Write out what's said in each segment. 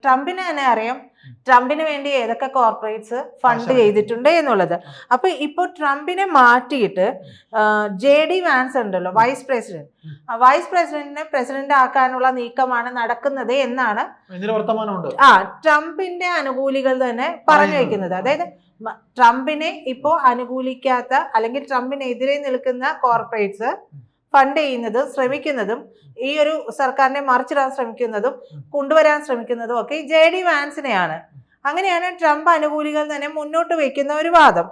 ട്രംപിന് തന്നെ അറിയാം ട്രംപിന് വേണ്ടി ഏതൊക്കെ കോർപ്പറേറ്റ്സ് ഫണ്ട് ചെയ്തിട്ടുണ്ട് എന്നുള്ളത്. അപ്പൊ ഇപ്പൊ ട്രംപിനെ മാറ്റിയിട്ട് JD വാൻസ് ഉണ്ടല്ലോ വൈസ് പ്രസിഡന്റിനെ പ്രസിഡന്റ് ആക്കാനുള്ള നീക്കമാണ് നടക്കുന്നത് എന്നാണ് ട്രംപിന്റെ അനുകൂലികൾ തന്നെ പറഞ്ഞു വയ്ക്കുന്നത്. അതായത് ട്രംപിനെ ഇപ്പോ അനുകൂലിക്കാത്ത അല്ലെങ്കിൽ ട്രംപിനെതിരെ നിൽക്കുന്ന കോർപ്പറേറ്റ്സ് ഫണ്ട് ചെയ്യുന്നതും ശ്രമിക്കുന്നതും ഈ ഒരു സർക്കാരിനെ മറിച്ചിടാൻ ശ്രമിക്കുന്നതും കൊണ്ടുവരാൻ ശ്രമിക്കുന്നതും ഒക്കെ JD വാൻസിനെയാണ്. അങ്ങനെയാണ് ട്രംപ് അനുകൂലികൾ തന്നെ മുന്നോട്ട് വയ്ക്കുന്ന ഒരു വാദം.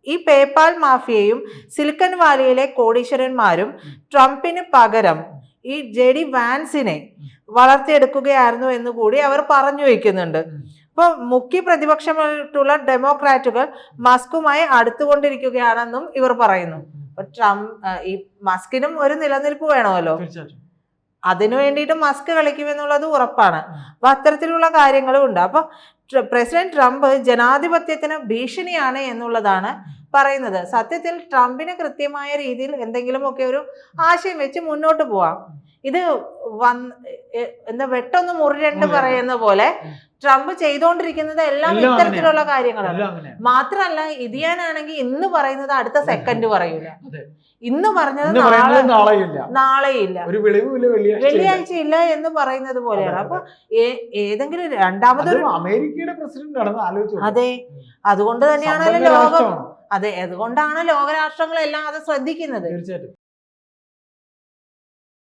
ഈ പേപാൽ മാഫിയയും സിലിക്കൺ വാലിയിലെ കോടീശ്വരന്മാരും ട്രംപിന് പകരം ഈ JD വാൻസിനെ വളർത്തിയെടുക്കുകയായിരുന്നു എന്ന് കൂടി അവർ പറഞ്ഞു വയ്ക്കുന്നുണ്ട്. ഇപ്പൊ മുഖ്യ പ്രതിപക്ഷമായിട്ടുള്ള ഡെമോക്രാറ്റുകൾ മസ്കുമായി അടുത്തുകൊണ്ടിരിക്കുകയാണെന്നും ഇവർ പറയുന്നു. ഈ മസ്കിനും ഒരു നിലനിൽപ്പ് വേണമല്ലോ, അതിനു വേണ്ടിയിട്ട് മസ്ക് കളിക്കുമെന്നുള്ളത് ഉറപ്പാണ്. അപ്പൊ അത്തരത്തിലുള്ള കാര്യങ്ങളും ഉണ്ട്. അപ്പൊ പ്രസിഡന്റ് ട്രംപ് ജനാധിപത്യത്തിന് ഭീഷണിയാണ് എന്നുള്ളതാണ് പറയുന്നത്. സത്യത്തിൽ ട്രംപിന് കൃത്യമായ രീതിയിൽ എന്തെങ്കിലുമൊക്കെ ഒരു ആശയം വെച്ച് മുന്നോട്ട് പോവാം. ഇത് എന്താ വെട്ടൊന്ന് മുറി രണ്ട് പറയുന്ന പോലെ ട്രംപ് ചെയ്തുകൊണ്ടിരിക്കുന്നത് എല്ലാം ഇത്തരത്തിലുള്ള കാര്യങ്ങളാണ്. മാത്രമല്ല ഇതിയാനാണെങ്കിൽ ഇന്ന് പറയുന്നത് അടുത്ത സെക്കൻഡ് പറയൂല, ഇന്ന് പറഞ്ഞത് നാളെയില്ല, വെള്ളിയാഴ്ച ഇല്ല എന്ന് പറയുന്നത് പോലെയാണ്. അപ്പൊ ഏതെങ്കിലും രണ്ടാമതൊരു അമേരിക്കയുടെ പ്രസിഡന്റ് അതെ, അതുകൊണ്ട് തന്നെയാണല്ലോ ലോകം, അതെ അതുകൊണ്ടാണ് ലോകരാഷ്ട്രങ്ങളെല്ലാം അത് ശ്രദ്ധിക്കുന്നത്.